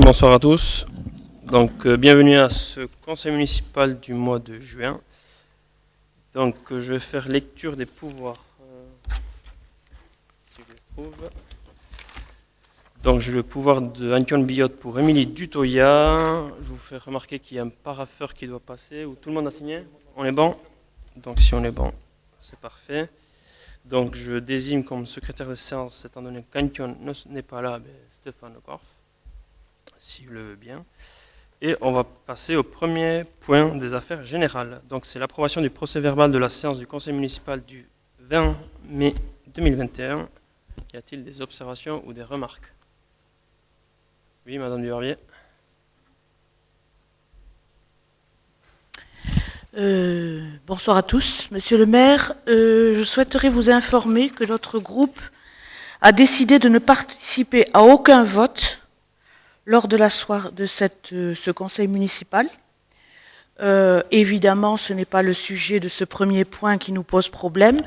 bonsoir à tous. Donc, bienvenue à ce conseil municipal du mois de juin. Donc, je vais faire lecture des pouvoirs. Si je les trouve. Donc, j'ai le pouvoir de Antoine Billotte pour Émilie Dutoya. Je vous fais remarquer qu'il y a un parapheur qui doit passer. Où tout le monde a signé? On est bon? Donc, si on est bon, c'est parfait. Donc, je désigne comme secrétaire de séance, étant donné qu'Antoine n'est pas là, Stéphane Lecorf, s'il le veut bien. Et on va passer au premier point des affaires générales. Donc, c'est l'approbation du procès-verbal de la séance du conseil municipal du 20 mai 2021. Y a-t-il des observations ou des remarques? Oui, Madame Duvervier. Bonsoir à tous. Monsieur le maire, je souhaiterais vous informer que notre groupe a décidé de ne participer à aucun vote lors de la soirée de ce conseil municipal. Évidemment, ce n'est pas le sujet de ce premier point qui nous pose problème.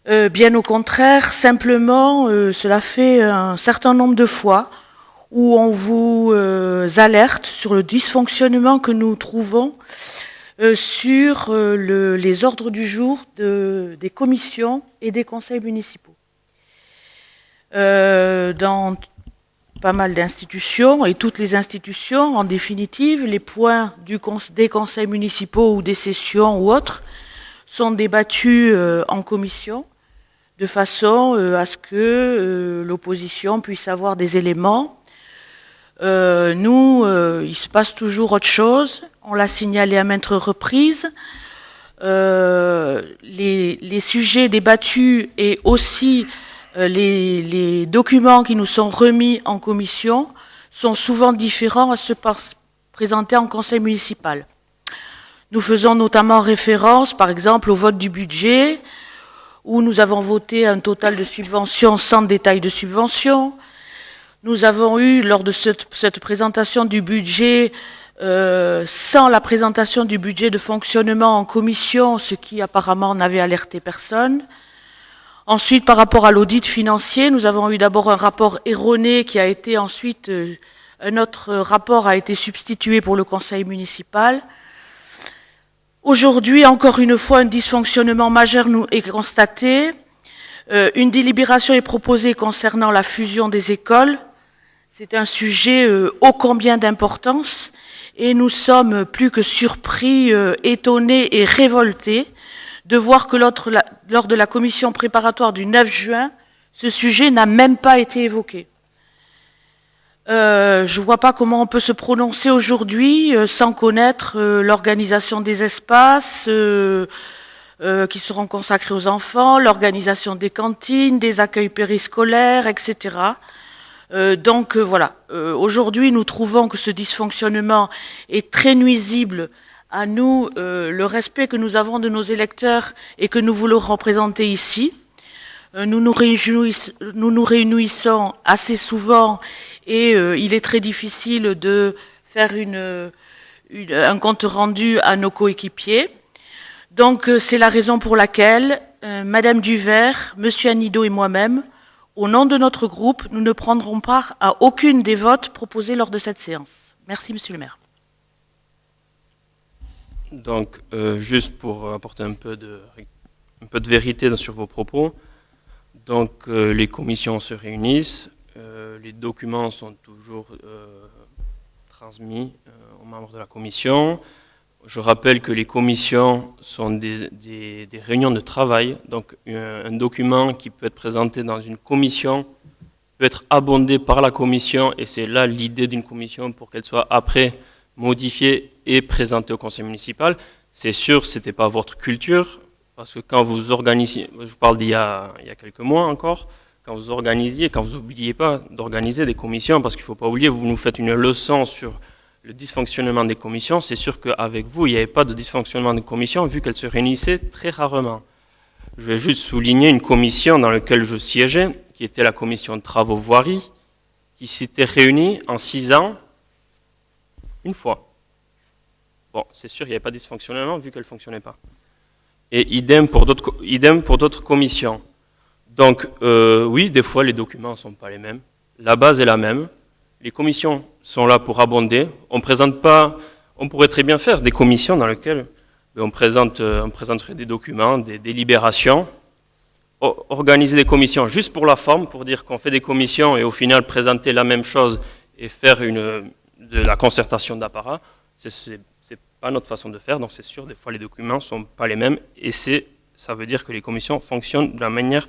Bien au contraire, simplement, cela fait un certain nombre de fois où on vous alerte sur le dysfonctionnement que nous trouvons sur les ordres du jour des commissions et des conseils municipaux. Dans pas mal d'institutions, et toutes les institutions, en définitive, les points des conseils municipaux ou des sessions ou autres sont débattus en commission, de façon à ce que l'opposition puisse avoir des éléments. Il se passe toujours autre chose. On l'a signalé à maintes reprises. Les sujets débattus et aussi les documents qui nous sont remis en commission sont souvent différents à ceux présentés en conseil municipal. Nous faisons notamment référence, par exemple, au vote du budget, où nous avons voté un total de subventions sans détail de subventions. Nous avons eu, lors de cette présentation du budget, sans la présentation du budget de fonctionnement en commission, ce qui apparemment n'avait alerté personne. Ensuite, par rapport à l'audit financier, nous avons eu d'abord un rapport erroné qui a été ensuite, un autre rapport a été substitué pour le conseil municipal. Aujourd'hui, encore une fois, un dysfonctionnement majeur nous est constaté. Une délibération est proposée concernant la fusion des écoles. C'est un sujet ô combien d'importance et nous sommes plus que surpris, étonnés et révoltés de voir que lors de la commission préparatoire du 9 juin, ce sujet n'a même pas été évoqué. Je ne vois pas comment on peut se prononcer aujourd'hui sans connaître l'organisation des espaces qui seront consacrés aux enfants, l'organisation des cantines, des accueils périscolaires, etc. Voilà, aujourd'hui nous trouvons que ce dysfonctionnement est très nuisible à nous, le respect que nous avons de nos électeurs et que nous voulons représenter ici. Nous nous réunissons assez souvent et il est très difficile de faire un compte rendu à nos coéquipiers. Donc c'est la raison pour laquelle Madame Duvert, Monsieur Anido et moi-même, au nom de notre groupe, nous ne prendrons part à aucune des votes proposés lors de cette séance. Merci, Monsieur le maire. Donc, juste pour apporter un peu de vérité sur vos propos, donc les commissions se réunissent, les documents sont toujours transmis aux membres de la commission. Je rappelle que les commissions sont des réunions de travail, donc un document qui peut être présenté dans une commission peut être abondé par la commission, et c'est là l'idée d'une commission pour qu'elle soit après modifiée et présentée au conseil municipal. C'est sûr, ce n'était pas votre culture, parce que quand vous organisez, je vous parle d'il y a quelques mois encore, quand vous organisiez, quand vous n'oubliez pas d'organiser des commissions, parce qu'il ne faut pas oublier, vous nous faites une leçon sur le dysfonctionnement des commissions. C'est sûr qu'avec vous, il n'y avait pas de dysfonctionnement des commissions, vu qu'elles se réunissaient très rarement. Je vais juste souligner une commission dans laquelle je siégeais, qui était la commission de travaux voirie, qui s'était réunie en 6 ans, une fois. Bon, c'est sûr, il n'y avait pas de dysfonctionnement, vu qu'elle ne fonctionnait pas. Et idem pour d'autres commissions. Donc, oui, des fois, les documents ne sont pas les mêmes. La base est la même. Les commissions sont là pour abonder. On pourrait très bien faire des commissions dans lesquelles on présenterait des documents, des délibérations, organiser des commissions juste pour la forme, pour dire qu'on fait des commissions et au final présenter la même chose et faire de la concertation d'apparat. C'est pas notre façon de faire, donc c'est sûr, des fois les documents sont pas les mêmes et ça veut dire que les commissions fonctionnent de la manière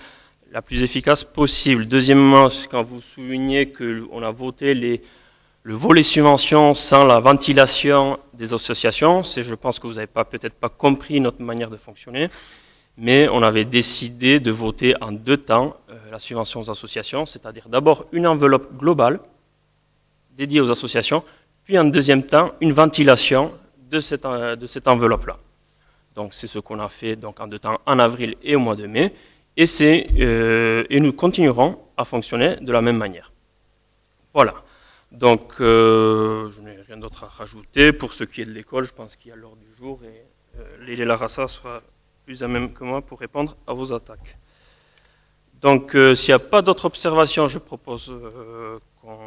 la plus efficace possible. Deuxièmement, quand vous soulignez qu'on a voté le volet subvention sans la ventilation des associations, je pense que vous n'avez peut-être pas compris notre manière de fonctionner, mais on avait décidé de voter en 2 temps la subvention aux associations, c'est-à-dire d'abord une enveloppe globale dédiée aux associations, puis en deuxième temps une ventilation de cette enveloppe-là. Donc c'est ce qu'on a fait donc, en 2 temps, en avril et au mois de mai, et nous continuerons à fonctionner de la même manière. Voilà. Donc, je n'ai rien d'autre à rajouter. Pour ce qui est de l'école, je pense qu'il y a l'ordre du jour et Lélie Larassa sera plus à même que moi pour répondre à vos attaques. Donc, s'il n'y a pas d'autres observations, je propose qu'on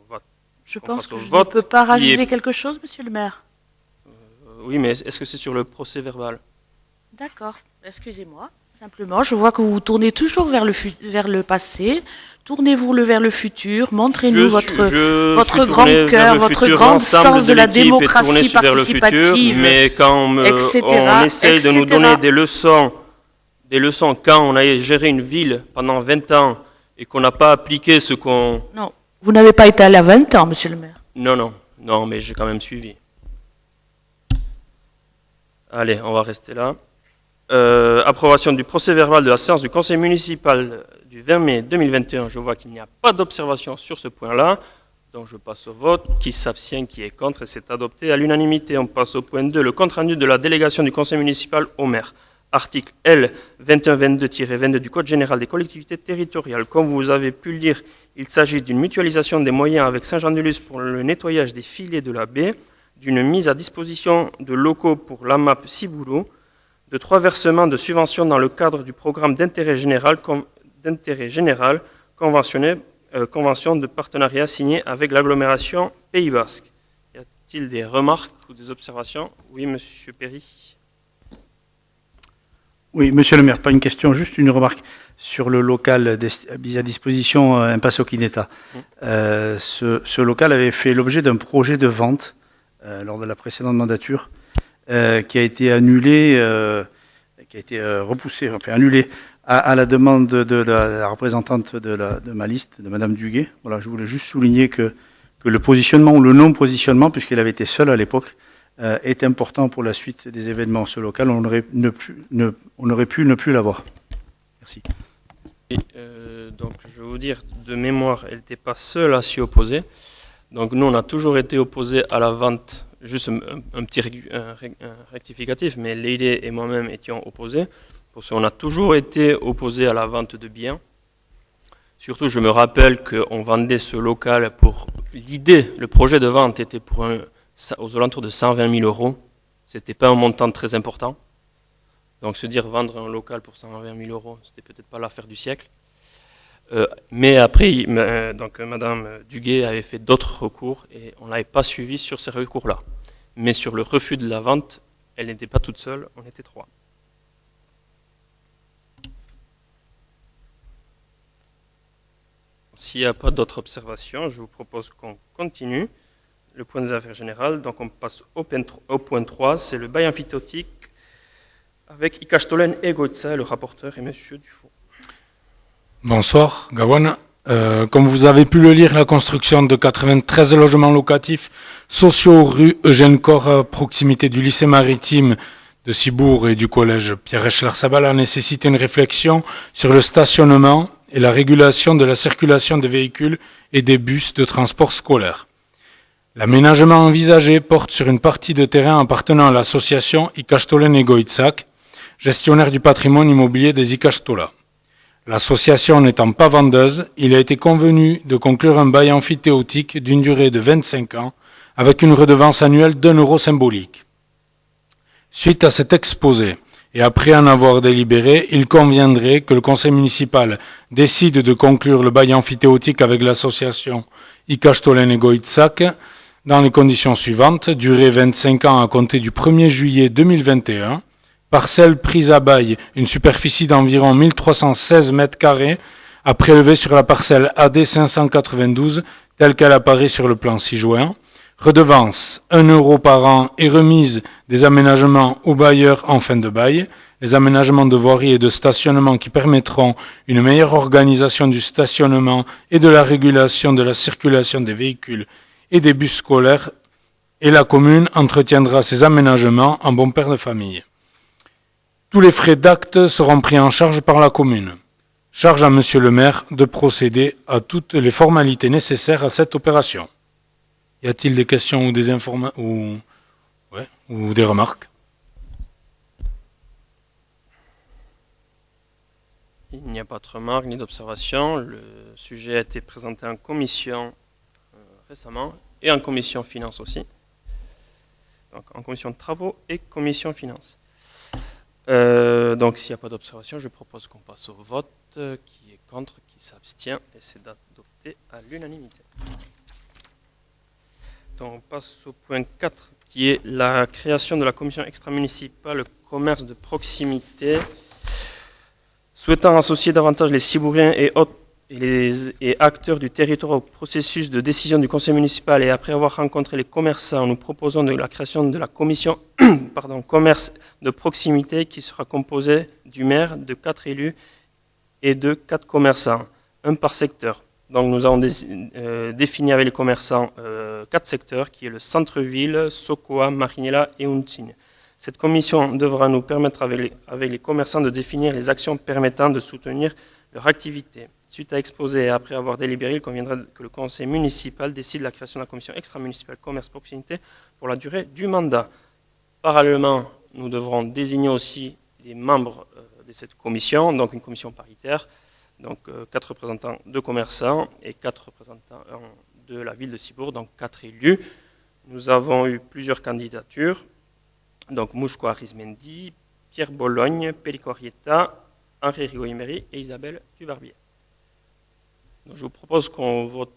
va. Je pense que je ne peux pas rajouter quelque chose, monsieur le maire. Oui, mais est-ce que c'est sur le procès verbal? D'accord, excusez-moi. Simplement, je vois que vous vous tournez toujours vers le passé. Tournez-vous vers le futur. Montrez-nous votre grand cœur, votre grand sens de la démocratie participative, mais quand on essaye de nous donner des leçons quand on a géré une ville pendant 20 ans et qu'on n'a pas appliqué ce qu'on... Non, vous n'avez pas été allé à 20 ans, monsieur le maire. Non, mais j'ai quand même suivi. Allez, on va rester là. Approbation du procès-verbal de la séance du conseil municipal du 20 mai 2021. Je vois qu'il n'y a pas d'observation sur ce point-là. Donc je passe au vote. Qui s'abstient, qui est contre, et c'est adopté à l'unanimité. On passe au point 2, le compte-rendu de la délégation du conseil municipal au maire. Article L. 2122-22 du Code général des collectivités territoriales. Comme vous avez pu le lire, il s'agit d'une mutualisation des moyens avec Saint-Jean-de-Luz pour le nettoyage des filets de la baie, d'une mise à disposition de locaux pour l'AMAP Ciboulot, de 3 versements de subventions dans le cadre du programme d'intérêt général, convention de partenariat signée avec l'agglomération Pays Basque. Y a-t-il des remarques ou des observations? Oui, monsieur Perry. Oui, monsieur le maire, pas une question, juste une remarque sur le local mis à disposition Impasse Oquineta. Ce local avait fait l'objet d'un projet de vente lors de la précédente mandature, qui a été annulé, repoussé, enfin annulé à la demande de la représentante de ma liste, de madame Duguay. Voilà, je voulais juste souligner que le positionnement ou le non-positionnement, puisqu'elle avait été seule à l'époque, est important pour la suite des événements. Ce local, on aurait pu ne plus l'avoir. Merci. Et, donc, je vais vous dire, de mémoire, elle n'était pas seule à s'y opposer. Donc, nous, on a toujours été opposés à la vente. Juste un petit rectificatif, mais Leïlé et moi-même étions opposés, parce qu'on a toujours été opposés à la vente de biens. Surtout, je me rappelle qu'on vendait ce local pour... le projet de vente était aux alentours de 120 000 euros. Ce n'était pas un montant très important. Donc se dire vendre un local pour 120 000 euros, c'était peut-être pas l'affaire du siècle. Mais après, donc madame Duguay avait fait d'autres recours et on ne l'avait pas suivi sur ces recours-là. Mais sur le refus de la vente, elle n'était pas toute seule, on était 3. S'il n'y a pas d'autres observations, je vous propose qu'on continue le point des affaires générales. Donc on passe au point 3, c'est le bail amphithéotique avec Ikastolen et Goitza, le rapporteur, et monsieur Dufault. Bonsoir, Gawane. Comme vous avez pu le lire, la construction de 93 logements locatifs sociaux rue Eugène Cor, à proximité du lycée maritime de Cibourg et du collège Pierre-Echler-Sabal, a nécessité une réflexion sur le stationnement et la régulation de la circulation des véhicules et des bus de transport scolaire. L'aménagement envisagé porte sur une partie de terrain appartenant à l'association Ikastolen et Goitzak, gestionnaire du patrimoine immobilier des Ikastola. L'association n'étant pas vendeuse, il a été convenu de conclure un bail amphithéotique d'une durée de 25 ans avec une redevance annuelle d'1 euro symbolique. Suite à cet exposé, et après en avoir délibéré, il conviendrait que le conseil municipal décide de conclure le bail amphithéotique avec l'association Ikastolen et Goitzak, dans les conditions suivantes: durée 25 ans à compter du 1er juillet 2021, parcelle prise à bail, une superficie d'environ 1316 mètres carrés, à prélever sur la parcelle AD 592, telle qu'elle apparaît sur le plan ci-joint. Redevance, 1 € par an et remise des aménagements aux bailleurs en fin de bail. Les aménagements de voirie et de stationnement qui permettront une meilleure organisation du stationnement et de la régulation de la circulation des véhicules et des bus scolaires, et la commune entretiendra ces aménagements en bon père de famille. Tous les frais d'acte seront pris en charge par la commune. Charge à Monsieur le maire de procéder à toutes les formalités nécessaires à cette opération. Y a-t-il des questions ou des informations ou des remarques? Il n'y a pas de remarques ni d'observations. Le sujet a été présenté en commission récemment et en commission finance aussi. Donc en commission de travaux et commission finance. Donc s'il n'y a pas d'observation, je propose qu'on passe au vote. Qui est contre, qui s'abstient, et c'est d'adopter à l'unanimité. Donc on passe au point 4, qui est la création de la commission extra-municipale commerce de proximité, souhaitant associer davantage les Cibouriens et acteurs du territoire au processus de décision du conseil municipal, et après avoir rencontré les commerçants, nous proposons la création de la commission commerce de proximité qui sera composée du maire, de 4 élus et de 4 commerçants, un par secteur. Donc nous avons défini avec les commerçants 4 secteurs, qui est le centre-ville, Sokoa, Marinella et Untsine. Cette commission devra nous permettre avec les commerçants de définir les actions permettant de soutenir leur activité. Suite à exposé et après avoir délibéré, il conviendra que le conseil municipal décide la création de la commission extra-municipale commerce proximité pour la durée du mandat. Parallèlement, nous devrons désigner aussi les membres de cette commission, donc une commission paritaire, donc 4 représentants de commerçants et 4 représentants de la ville de Cibourg, donc 4 élus. Nous avons eu plusieurs candidatures, donc Mouchko Arismendi, Pierre Bologne, Pellico Arrieta, Henri Rigoyemery et Isabelle Dubarbier. Donc je vous propose qu'on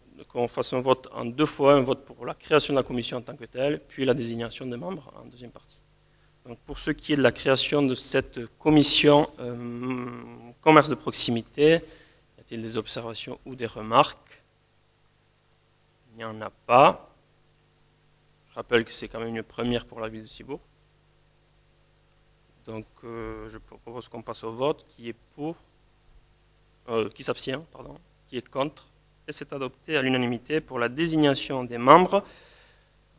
fasse un vote en 2 fois, un vote pour la création de la commission en tant que telle, puis la désignation des membres en deuxième partie. Donc pour ce qui est de la création de cette commission commerce de proximité, y a-t-il des observations ou des remarques? Il n'y en a pas. Je rappelle que c'est quand même une première pour la ville de Cibourg. Donc je propose qu'on passe au vote. Qui est pour, qui s'abstient, pardon, qui est contre, et c'est adopté à l'unanimité pour la désignation des membres.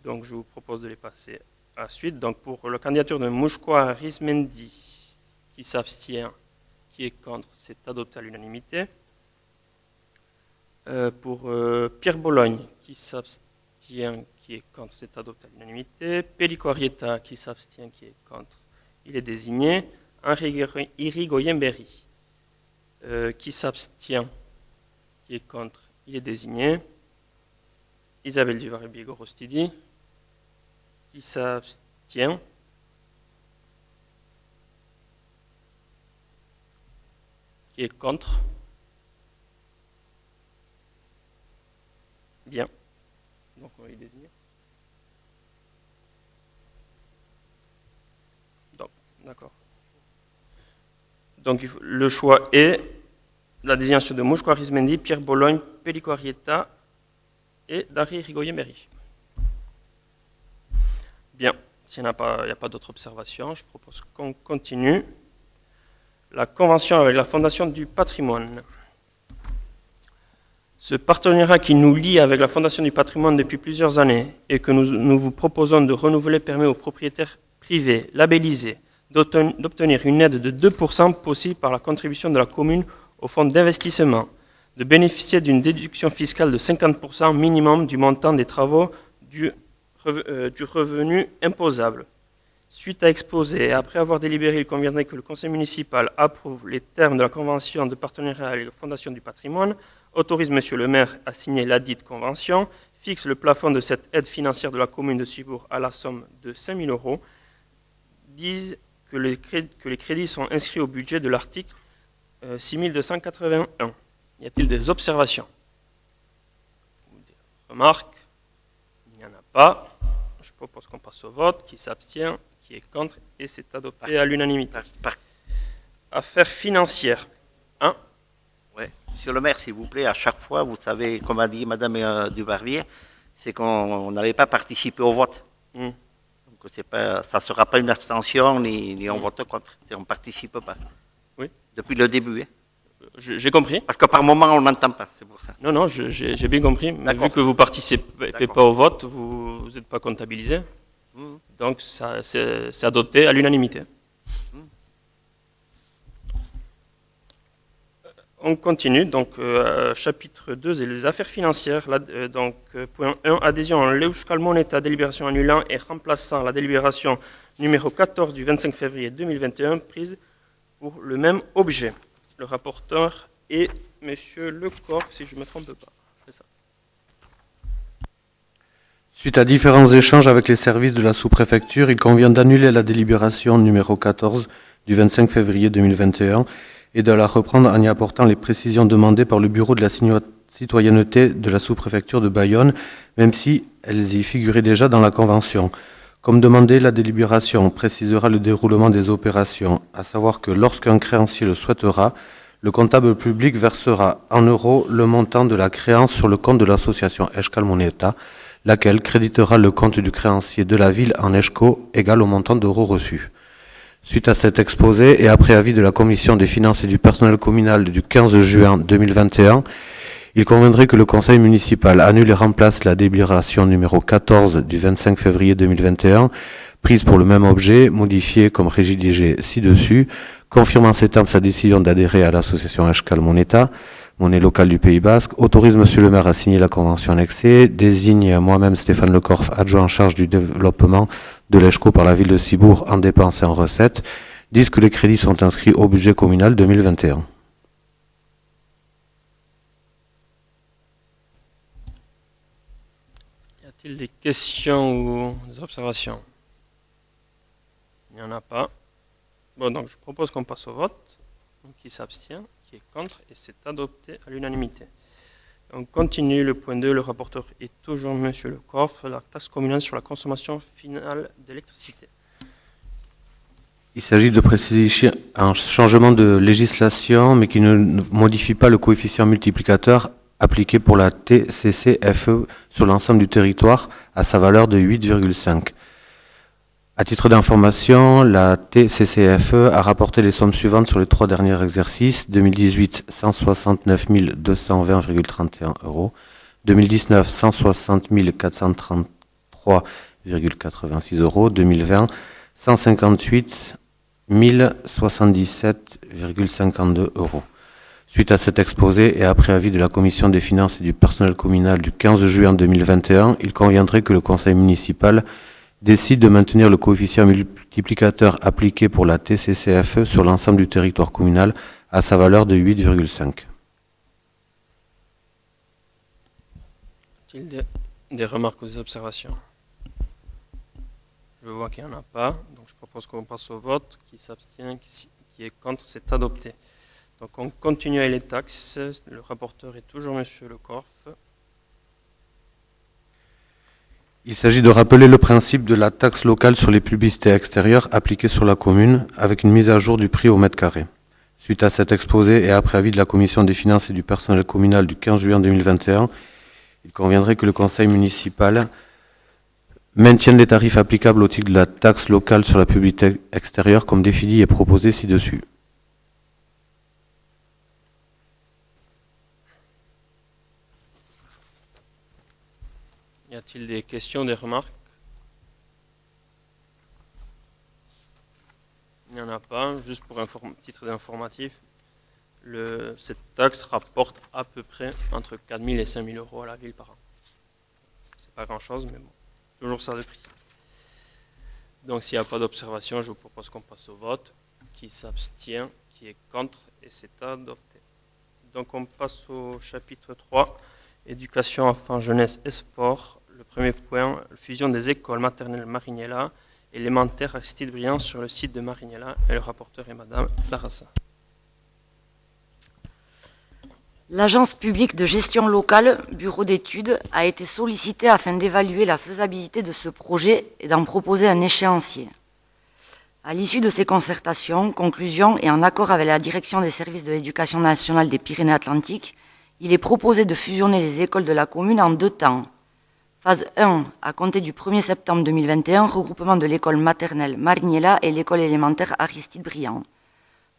Donc je vous propose de les passer à la suite. Donc pour la candidature de Mouchko Arismendi, qui s'abstient, qui est contre, c'est adopté à l'unanimité. Pour Pierre Bologne, qui s'abstient, qui est contre, c'est adopté à l'unanimité. Pellico Arrieta, qui s'abstient, qui est contre, il est désigné. Henri Irigoyen-Berry, qui s'abstient, qui est contre, il est désigné. Isabelle Dubarbier-Gorostidi, qui s'abstient, qui est contre. Bien. Donc on va y désigner. D'accord. Donc le choix est la désignation de Mouchko Arismendi, Pierre Bologne, Pellico Arrieta et d'Henri Rigoyen-Berry. Bien, s'il n'y a pas d'autres observations, je propose qu'on continue. La convention avec la Fondation du patrimoine. Ce partenariat qui nous lie avec la Fondation du patrimoine depuis plusieurs années et que nous vous proposons de renouveler permet aux propriétaires privés labellisés d'obtenir une aide de 2% possible par la contribution de la commune au fonds d'investissement, de bénéficier d'une déduction fiscale de 50% minimum du montant des travaux du revenu imposable. Suite à exposé et après avoir délibéré, il conviendrait que le conseil municipal approuve les termes de la convention de partenariat avec la Fondation du patrimoine, autorise monsieur le maire à signer ladite convention, fixe le plafond de cette aide financière de la commune de Cibourg à la somme de 5 000 €, disent que les crédits sont inscrits au budget de l'article 6281. Y a-t-il des observations? remarques? Il n'y en a pas. Je propose qu'on passe au vote. Qui s'abstient? Qui est contre? Et c'est adopté à l'unanimité. Affaires financières. 1. Ouais. Monsieur le maire, s'il vous plaît, à chaque fois, vous savez, comme a dit Madame Dubarbier, c'est qu'on n'allait pas participer au vote. Donc ça ne sera pas une abstention ni on vote contre. On ne participe pas. Oui. Depuis le début. Hein. J'ai compris. Parce que par moment, on n'entend pas, c'est pour ça. Non, j'ai bien compris. Mais vu que vous ne participez pas au vote, vous n'êtes pas comptabilisé. Donc, c'est adopté à l'unanimité. On continue. Donc, chapitre 2 et les affaires financières. Point 1, adhésion à l'Euskal Moneta, délibération annulant et remplaçant la délibération numéro 14 du 25 février 2021, prise pour le même objet. Le rapporteur est M. Lecorf, si je ne me trompe pas. C'est ça. Suite à différents échanges avec les services de la sous-préfecture, il convient d'annuler la délibération numéro 14 du 25 février 2021 et de la reprendre en y apportant les précisions demandées par le bureau de la citoyenneté de la sous-préfecture de Bayonne, même si elles y figuraient déjà dans la convention. Comme demandé, la délibération précisera le déroulement des opérations, à savoir que lorsqu'un créancier le souhaitera, le comptable public versera en euros le montant de la créance sur le compte de l'association Euskal Moneta, laquelle créditera le compte du créancier de la ville en ESCO égal au montant d'euros reçus. Suite à cet exposé et après avis de la Commission des finances et du personnel communal du 15 juin 2021, il conviendrait que le conseil municipal annule et remplace la délibération numéro 14 du 25 février 2021, prise pour le même objet, modifiée comme rédigé ci-dessus, confirmant ces termes sa décision d'adhérer à l'association Euskal Moneta, monnaie locale du Pays Basque, autorise Monsieur le maire à signer la convention annexée, désigne moi-même Stéphane Lecorf, adjoint en charge du développement de l'ESCO par la ville de Cibourg en dépenses et en recettes, disent que les crédits sont inscrits au budget communal 2021. Y a-t-il des questions ou des observations? Il n'y en a pas. Bon, donc je propose qu'on passe au vote. Donc, qui s'abstient, qui est contre, et c'est adopté à l'unanimité. On continue le point 2. Le rapporteur est toujours M. Lecorf, la taxe communale sur la consommation finale d'électricité. Il s'agit de préciser un changement de législation, mais qui ne modifie pas le coefficient multiplicateur appliqué pour la TCCFE sur l'ensemble du territoire à sa valeur de 8,5. À titre d'information, la TCCFE a rapporté les sommes suivantes sur les 3 derniers exercices. 2018, 169 220,31 €. 2019, 160 433,86 €. 2020, 158 077,52 €. Suite à cet exposé et après avis de la Commission des finances et du personnel communal du 15 juin 2021, il conviendrait que le conseil municipal décide de maintenir le coefficient multiplicateur appliqué pour la TCCFE sur l'ensemble du territoire communal à sa valeur de 8,5. Y a-t-il des remarques ou des observations? Je vois qu'il n'y en a pas, donc je propose qu'on passe au vote. Qui s'abstient, qui est contre, c'est adopté. Donc on continue avec les taxes. Le rapporteur est toujours M. Lecorf. Il s'agit de rappeler le principe de la taxe locale sur les publicités extérieures appliquée sur la commune avec une mise à jour du prix au mètre carré. Suite à cet exposé et après avis de la Commission des finances et du personnel communal du 15 juin 2021, il conviendrait que le conseil municipal maintienne les tarifs applicables au titre de la taxe locale sur la publicité extérieure comme défini et proposé ci-dessus. Y a-t-il des questions, des remarques? Il n'y en a pas. Juste pour titre d'informatif, cette taxe rapporte à peu près entre 4 000 et 5 000 € à la ville par an. C'est pas grand-chose, mais bon, toujours ça de prix. Donc s'il n'y a pas d'observation, je vous propose qu'on passe au vote. Qui s'abstient, qui est contre, et c'est adopté. Donc on passe au chapitre 3, éducation, enfants, jeunesse et sport. Le premier point, fusion des écoles maternelles Marignella, élémentaire Aristide Briand sur le site de Marignella, et le rapporteur est Madame Larassa. L'agence publique de gestion locale, bureau d'études, a été sollicitée afin d'évaluer la faisabilité de ce projet et d'en proposer un échéancier. À l'issue de ces concertations, conclusions et en accord avec la direction des services de l'éducation nationale des Pyrénées-Atlantiques, il est proposé de fusionner les écoles de la commune en 2 temps. Phase 1, à compter du 1er septembre 2021, regroupement de l'école maternelle Mariniela et l'école élémentaire Aristide Briand.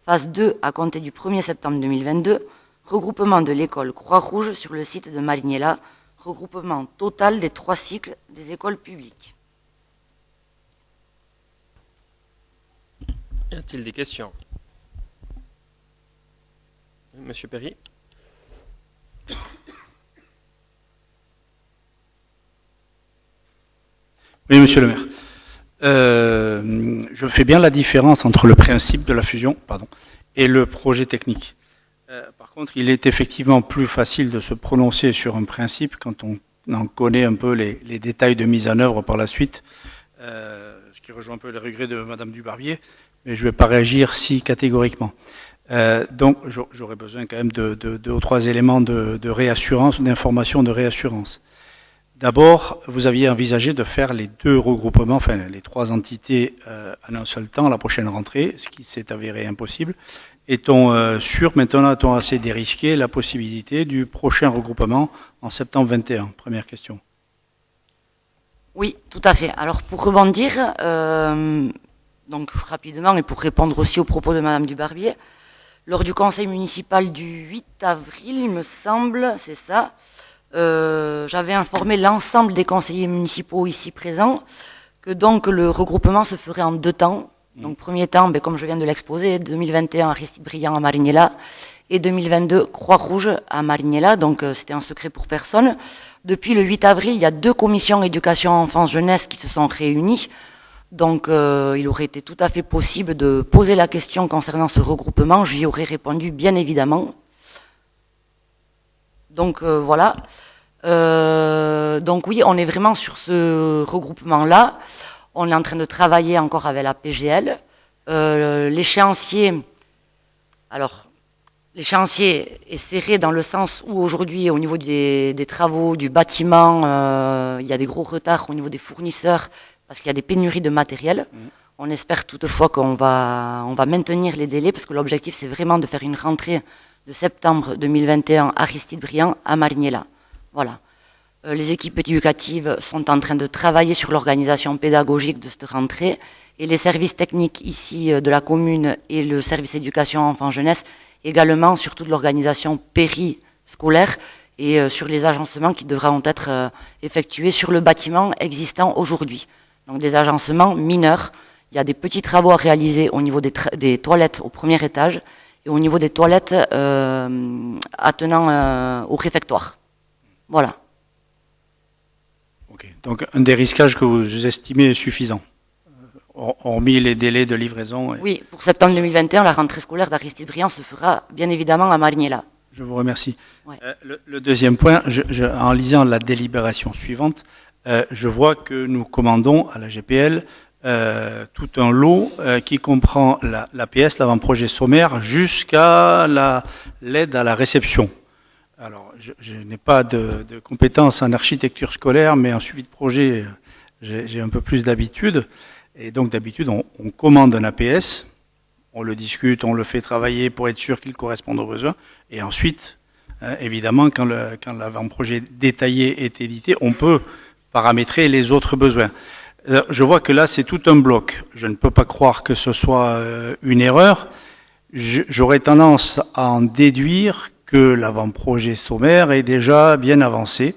Phase 2, à compter du 1er septembre 2022, regroupement de l'école Croix-Rouge sur le site de Mariniela, regroupement total des 3 cycles des écoles publiques. Y a-t-il des questions? Monsieur Perry? Oui, monsieur le maire. Je fais bien la différence entre le principe de la fusion et le projet technique. Par contre, il est effectivement plus facile de se prononcer sur un principe quand on en connaît un peu les détails de mise en œuvre par la suite, ce qui rejoint un peu les regrets de Madame Dubarbier, mais je ne vais pas réagir si catégoriquement. Donc, j'aurais besoin quand même de 2 ou 3 éléments de réassurance, d'information de réassurance. D'abord, vous aviez envisagé de faire les 2 regroupements, enfin les 3 entités en un seul temps à la prochaine rentrée, ce qui s'est avéré impossible. Est-on sûr, maintenant a-t-on assez dérisqué la possibilité du prochain regroupement en septembre 21? Première question. Oui, tout à fait. Alors pour rebondir, donc rapidement et pour répondre aussi aux propos de Madame Dubarbier, lors du conseil municipal du 8 avril, il me semble, c'est ça, j'avais informé l'ensemble des conseillers municipaux ici présents que donc le regroupement se ferait en 2 temps. Donc premier temps, comme je viens de l'exposer, 2021 Aristide Briand à Mariniela et 2022 Croix-Rouge à Mariniela, donc c'était un secret pour personne. Depuis le 8 avril, il y a 2 commissions éducation enfance-jeunesse qui se sont réunies, donc il aurait été tout à fait possible de poser la question concernant ce regroupement, j'y aurais répondu bien évidemment. Donc voilà. Donc oui, on est vraiment sur ce regroupement-là. On est en train de travailler encore avec la PGL. L'échéancier, alors l'échéancier est serré dans le sens où aujourd'hui, au niveau des travaux, du bâtiment, il y a des gros retards au niveau des fournisseurs parce qu'il y a des pénuries de matériel. On espère toutefois qu'on va maintenir les délais parce que l'objectif c'est vraiment de faire une rentrée de septembre 2021 Aristide Briand à Mariniela. Voilà. Les équipes éducatives sont en train de travailler sur l'organisation pédagogique de cette rentrée et les services techniques ici de la commune et le service éducation enfants-jeunesse également sur toute l'organisation périscolaire et sur les agencements qui devront être effectués sur le bâtiment existant aujourd'hui. Donc des agencements mineurs. Il y a des petits travaux à réaliser au niveau des toilettes au premier étage et au niveau des toilettes attenant au réfectoire. Voilà. Okay. Donc un dérisquage que vous estimez suffisant, hormis les délais de livraison. Oui, pour septembre 2021, la rentrée scolaire d'Aristide Briand se fera bien évidemment à Mariniela. Je vous remercie. Ouais. Le deuxième point, en lisant la délibération suivante, je vois que nous commandons à la GPL tout un lot qui comprend l'APS, l'avant-projet sommaire, jusqu'à l'aide à la réception. Alors, je n'ai pas de compétences en architecture scolaire, mais en suivi de projet, j'ai un peu plus d'habitude. Et donc, d'habitude, on commande un APS, on le discute, on le fait travailler pour être sûr qu'il corresponde aux besoins. Et ensuite, évidemment, quand l'avant-projet détaillé est édité, on peut paramétrer les autres besoins. Je vois que là, c'est tout un bloc. Je ne peux pas croire que ce soit une erreur. J'aurais tendance à en déduire que l'avant-projet sommaire est déjà bien avancé.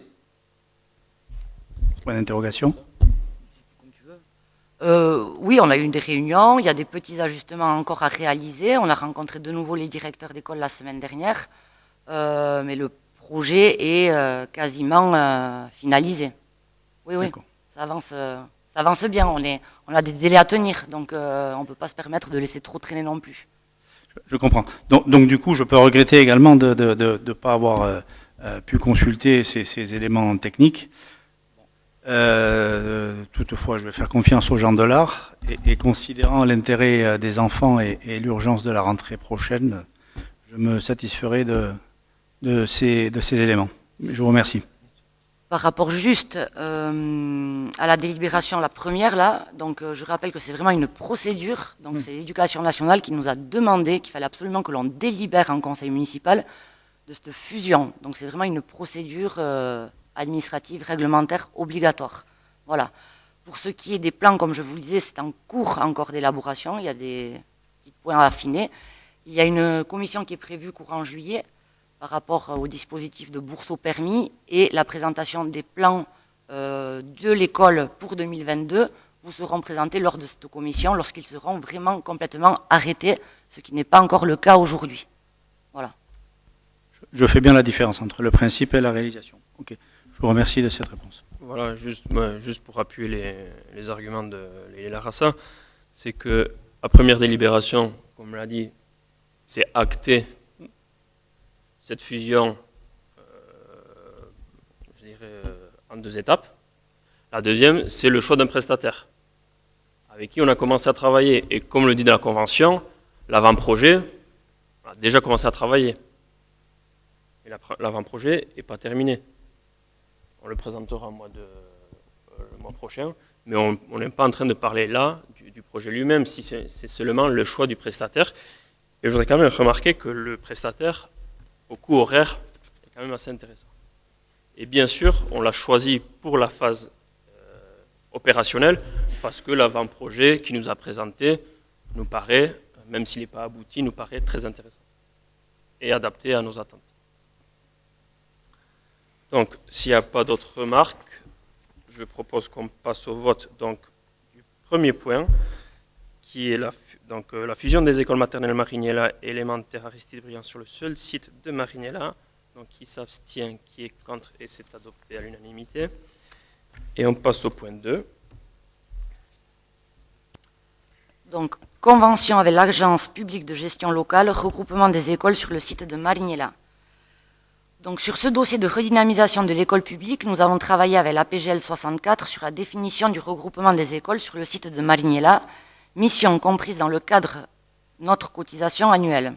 Point d'interrogation. Oui, on a eu des réunions, il y a des petits ajustements encore à réaliser. On a rencontré de nouveau les directeurs d'école la semaine dernière, mais le projet est quasiment finalisé. Oui, ça avance bien. On a des délais à tenir, donc on ne peut pas se permettre de laisser trop traîner non plus. Je comprends. Donc du coup, je peux regretter également de ne pas avoir pu consulter ces éléments techniques. Toutefois, je vais faire confiance aux gens de l'art et considérant l'intérêt des enfants et l'urgence de la rentrée prochaine, je me satisferai de de ces éléments. Je vous remercie. Par rapport juste à la délibération, la première là, donc je rappelle que c'est vraiment une procédure, donc c'est l'Éducation nationale qui nous a demandé qu'il fallait absolument que l'on délibère en conseil municipal de cette fusion. Donc c'est vraiment une procédure administrative, réglementaire, obligatoire. Voilà. Pour ce qui est des plans, comme je vous le disais, c'est en cours encore d'élaboration, il y a des petits points à affiner. Il y a une commission qui est prévue courant juillet, par rapport au dispositif de bourse au permis et la présentation des plans de l'école pour 2022 vous seront présentés lors de cette commission lorsqu'ils seront vraiment complètement arrêtés, ce qui n'est pas encore le cas aujourd'hui. Voilà. Je fais bien la différence entre le principe et la réalisation. Ok. Je vous remercie de cette réponse. Voilà, juste pour appuyer les arguments de Léla Rassa, c'est que la première délibération, comme l'a dit, c'est acté cette fusion, je dirais, en 2 étapes. La deuxième, c'est le choix d'un prestataire avec qui on a commencé à travailler. Et comme le dit dans la convention, l'avant-projet a déjà commencé à travailler. Et l'avant-projet n'est pas terminé. On le présentera le mois prochain, mais on n'est pas en train de parler là du projet lui-même, si c'est seulement le choix du prestataire. Et je voudrais quand même remarquer que le prestataire, au coût horaire, est quand même assez intéressant. Et bien sûr, on l'a choisi pour la phase opérationnelle parce que l'avant-projet qui nous a présenté nous paraît, même s'il n'est pas abouti, nous paraît très intéressant et adapté à nos attentes. Donc, s'il n'y a pas d'autres remarques, je propose qu'on passe au vote donc, du premier point, qui est la fusion des écoles maternelles Marignella et élémentaires Aristide Briand sur le seul site de Marignella. Donc, qui s'abstient, qui est contre, et c'est adopté à l'unanimité. Et on passe au point 2. Donc, convention avec l'Agence publique de gestion locale, regroupement des écoles sur le site de Marignella. Donc, sur ce dossier de redynamisation de l'école publique, nous avons travaillé avec la PGL 64 sur la définition du regroupement des écoles sur le site de Marignella, mission comprise dans le cadre de notre cotisation annuelle.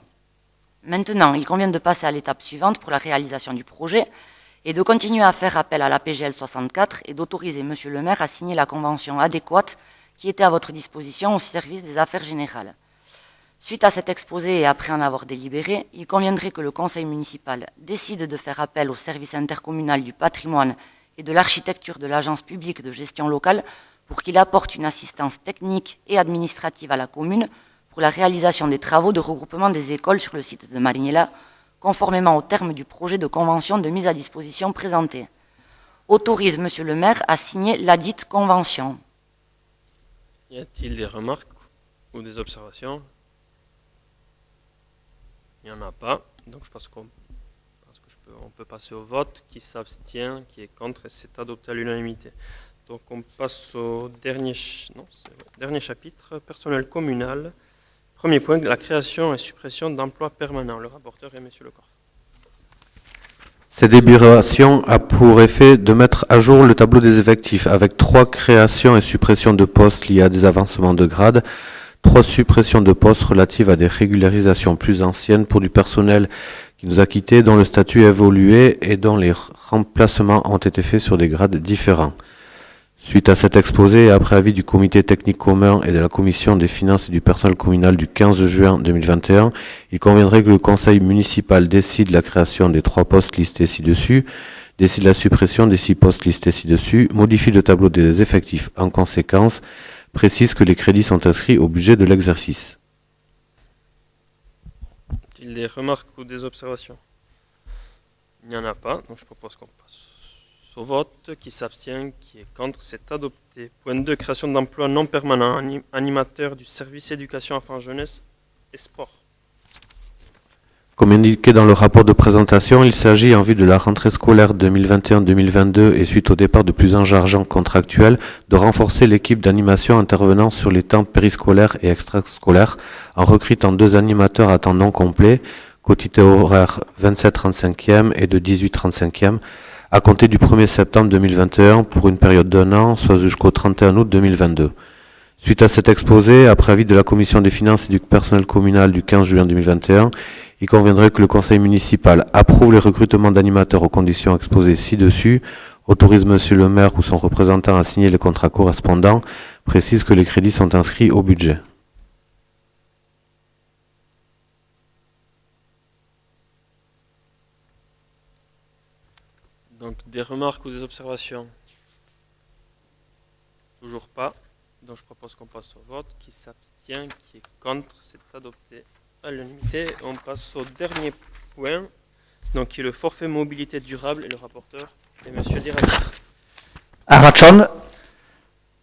Maintenant, il convient de passer à l'étape suivante pour la réalisation du projet et de continuer à faire appel à la PGL 64 et d'autoriser M. le maire à signer la convention adéquate qui était à votre disposition au service des affaires générales. Suite à cet exposé et après en avoir délibéré, il conviendrait que le conseil municipal décide de faire appel au service intercommunal du patrimoine et de l'architecture de l'agence publique de gestion locale pour qu'il apporte une assistance technique et administrative à la commune pour la réalisation des travaux de regroupement des écoles sur le site de Marignella, conformément aux termes du projet de convention de mise à disposition présenté. Autorise M. le maire à signer ladite convention. Y a-t-il des remarques ou des observations? Il n'y en a pas. Donc je pense qu'on peut passer au vote. Qui s'abstient, qui est contre, et c'est adopté à l'unanimité. Donc on passe au dernier chapitre, personnel communal. Premier point, la création et suppression d'emplois permanents. Le rapporteur est M. Lecorf. Cette délibération a pour effet de mettre à jour le tableau des effectifs avec 3 créations et suppressions de postes liées à des avancements de grade, 3 suppressions de postes relatives à des régularisations plus anciennes pour du personnel qui nous a quittés, dont le statut a évolué et dont les remplacements ont été faits sur des grades différents. Suite à cet exposé et après avis du comité technique commun et de la commission des finances et du personnel communal du 15 juin 2021, il conviendrait que le conseil municipal décide la création des 3 postes listés ci-dessus, décide la suppression des 6 postes listés ci-dessus, modifie le tableau des effectifs en conséquence, précise que les crédits sont inscrits au budget de l'exercice. Y a-t-il des remarques ou des observations? Il n'y en a pas, donc je propose qu'on passe au vote. Qui s'abstient, qui est contre, c'est adopté. Point 2, création d'emplois non permanents, animateur du service éducation enfants jeunesse et sport. Comme indiqué dans le rapport de présentation, il s'agit, en vue de la rentrée scolaire 2021-2022 et suite au départ de plusieurs agents contractuels, de renforcer l'équipe d'animation intervenant sur les temps périscolaires et extrascolaires en recrutant 2 animateurs à temps non complet, quotité horaire 27-35e et de 18-35e, à compter du 1er septembre 2021 pour une période d'1 an, soit jusqu'au 31 août 2022. Suite à cet exposé, après avis de la commission des finances et du personnel communal du 15 juin 2021, il conviendrait que le conseil municipal approuve les recrutements d'animateurs aux conditions exposées ci-dessus, autorise monsieur le maire ou son représentant à signer les contrats correspondants, précise que les crédits sont inscrits au budget. Donc, des remarques ou des observations? Toujours pas. Donc, je propose qu'on passe au vote. Qui s'abstient, qui est contre, c'est adopté à l'unanimité. On passe au dernier point, donc qui est le forfait mobilité durable, et le rapporteur est monsieur Dirassi. Arachon,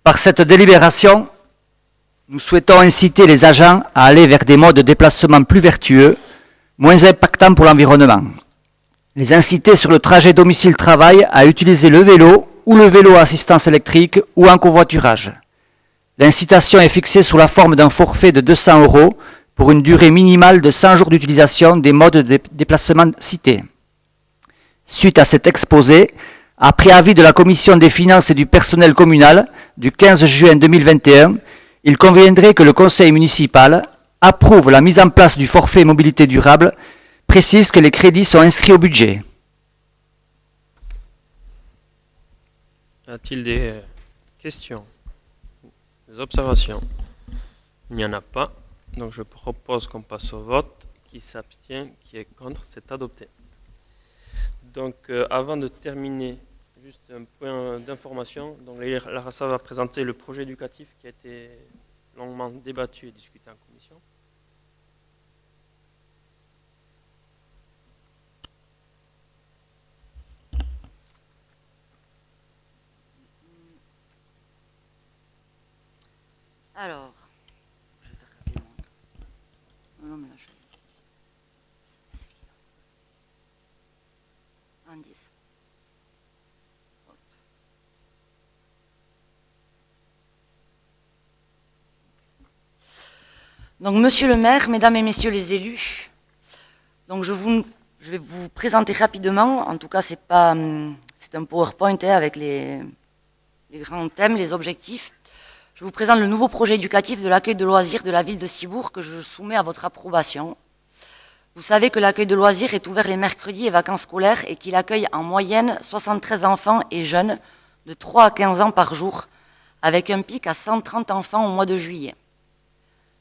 par cette délibération, nous souhaitons inciter les agents à aller vers des modes de déplacement plus vertueux, moins impactants pour l'environnement. Les inciter sur le trajet domicile-travail à utiliser le vélo ou le vélo à assistance électrique ou en covoiturage. L'incitation est fixée sous la forme d'un forfait de 200 € pour une durée minimale de 100 jours d'utilisation des modes de déplacement cités. Suite à cet exposé, après avis de la Commission des finances et du personnel communal du 15 juin 2021, il conviendrait que le conseil municipal approuve la mise en place du forfait mobilité durable, précise que les crédits sont inscrits au budget. Y a-t-il des questions, des observations? Il n'y en a pas. Donc je propose qu'on passe au vote. Qui s'abstient, qui est contre, c'est adopté. Donc avant de terminer, juste un point d'information. Donc la RASA va présenter le projet éducatif qui a été longuement débattu et discuté en commission. Alors, je vais faire rapidement. Non, mais là, c'est qui là? Un 10. Hop. Donc, monsieur le maire, mesdames et messieurs les élus, donc je vais vous présenter rapidement, en tout cas, c'est un PowerPoint avec les grands thèmes, les objectifs. Je vous présente le nouveau projet éducatif de l'accueil de loisirs de la ville de Cibourg que je soumets à votre approbation. Vous savez que l'accueil de loisirs est ouvert les mercredis et vacances scolaires et qu'il accueille en moyenne 73 enfants et jeunes de 3 à 15 ans par jour, avec un pic à 130 enfants au mois de juillet.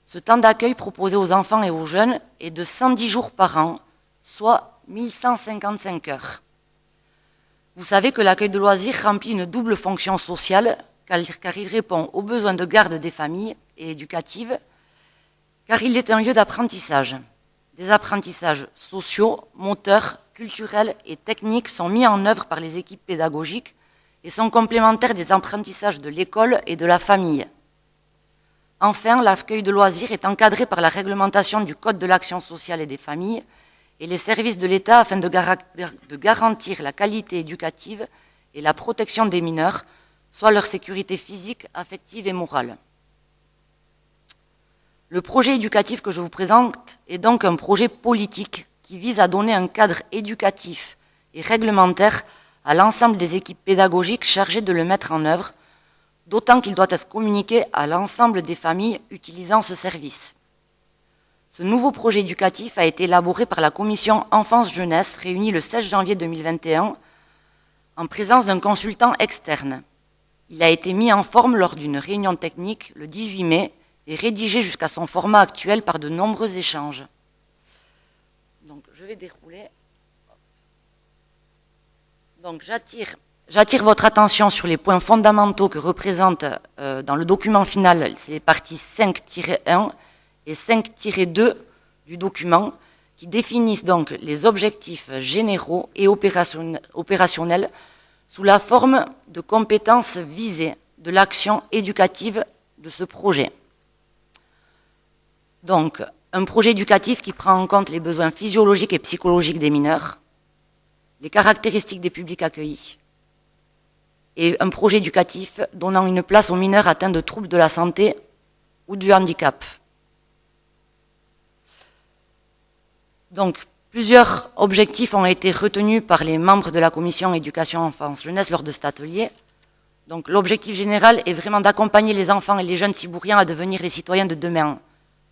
Ce temps d'accueil proposé aux enfants et aux jeunes est de 110 jours par an, soit 1155 heures. Vous savez que l'accueil de loisirs remplit une double fonction sociale, car il répond aux besoins de garde des familles et éducatives, car il est un lieu d'apprentissage. Des apprentissages sociaux, moteurs, culturels et techniques sont mis en œuvre par les équipes pédagogiques et sont complémentaires des apprentissages de l'école et de la famille. Enfin, l'accueil de loisirs est encadré par la réglementation du Code de l'action sociale et des familles et les services de l'État afin de garantir la qualité éducative et la protection des mineurs, soit leur sécurité physique, affective et morale. Le projet éducatif que je vous présente est donc un projet politique qui vise à donner un cadre éducatif et réglementaire à l'ensemble des équipes pédagogiques chargées de le mettre en œuvre, d'autant qu'il doit être communiqué à l'ensemble des familles utilisant ce service. Ce nouveau projet éducatif a été élaboré par la commission Enfance-Jeunesse réunie le 16 janvier 2021 en présence d'un consultant externe. Il a été mis en forme lors d'une réunion technique le 18 mai et rédigé jusqu'à son format actuel par de nombreux échanges. Donc, je vais dérouler. Donc, j'attire votre attention sur les points fondamentaux que représentent dans le document final, c'est les parties 5-1 et 5-2 du document, qui définissent donc les objectifs généraux et opérationnels sous la forme de compétences visées de l'action éducative de ce projet. Donc, un projet éducatif qui prend en compte les besoins physiologiques et psychologiques des mineurs, les caractéristiques des publics accueillis, et un projet éducatif donnant une place aux mineurs atteints de troubles de la santé ou du handicap. Donc, plusieurs objectifs ont été retenus par les membres de la commission éducation, enfance, jeunesse lors de cet atelier. Donc, l'objectif général est vraiment d'accompagner les enfants et les jeunes cibouriens à devenir les citoyens de demain,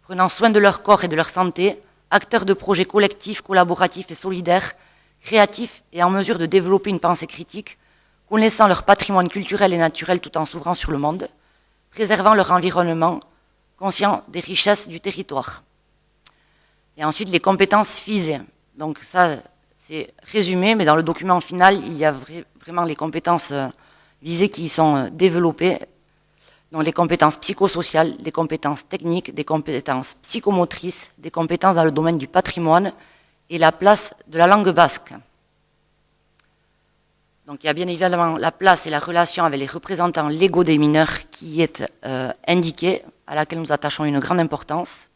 prenant soin de leur corps et de leur santé, acteurs de projets collectifs, collaboratifs et solidaires, créatifs et en mesure de développer une pensée critique, connaissant leur patrimoine culturel et naturel tout en s'ouvrant sur le monde, préservant leur environnement, conscients des richesses du territoire. Et ensuite, les compétences visées. Donc ça, c'est résumé, mais dans le document final, il y a vraiment les compétences visées qui sont développées. Donc les compétences psychosociales, des compétences techniques, des compétences psychomotrices, des compétences dans le domaine du patrimoine et la place de la langue basque. Donc il y a bien évidemment la place et la relation avec les représentants légaux des mineurs qui est indiquée, à laquelle nous attachons une grande importance.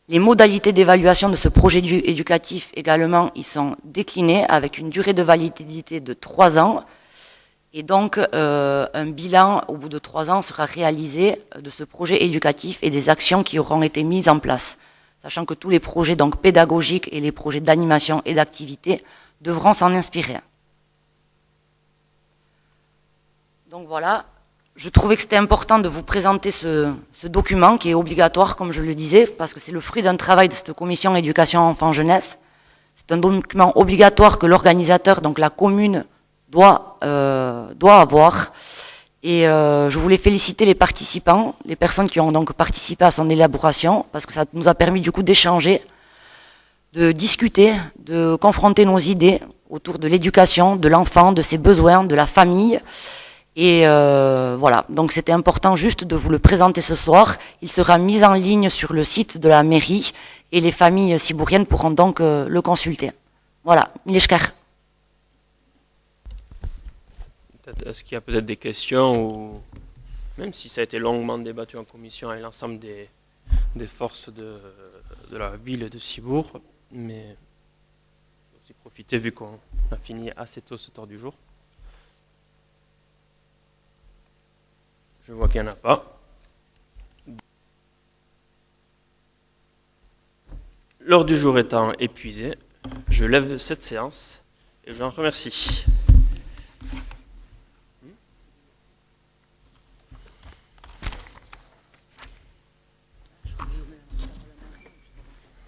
Les modalités d'évaluation de ce projet éducatif également, ils sont déclinés avec une durée de validité de 3 ans. Et donc, un bilan au bout de 3 ans sera réalisé de ce projet éducatif et des actions qui auront été mises en place, sachant que tous les projets donc, pédagogiques et les projets d'animation et d'activité devront s'en inspirer. Donc voilà, je trouvais que c'était important de vous présenter ce document qui est obligatoire, comme je le disais, parce que c'est le fruit d'un travail de cette commission éducation enfants-jeunesse. C'est un document obligatoire que l'organisateur, donc la commune, doit avoir. Et je voulais féliciter les participants, les personnes qui ont donc participé à son élaboration, parce que ça nous a permis du coup d'échanger, de discuter, de confronter nos idées autour de l'éducation, de l'enfant, de ses besoins, de la famille. Et voilà, donc c'était important juste de vous le présenter ce soir. Il sera mis en ligne sur le site de la mairie et les familles cibouriennes pourront donc le consulter. Voilà, Mileshker. Est-ce qu'il y a peut-être des questions, ou même si ça a été longuement débattu en commission avec l'ensemble des forces de la ville de Ciboure, mais je vais aussi profiter vu qu'on a fini assez tôt ce tour du jour. Je vois qu'il n'y en a pas. L'ordre du jour étant épuisé, je lève cette séance et je vous en remercie.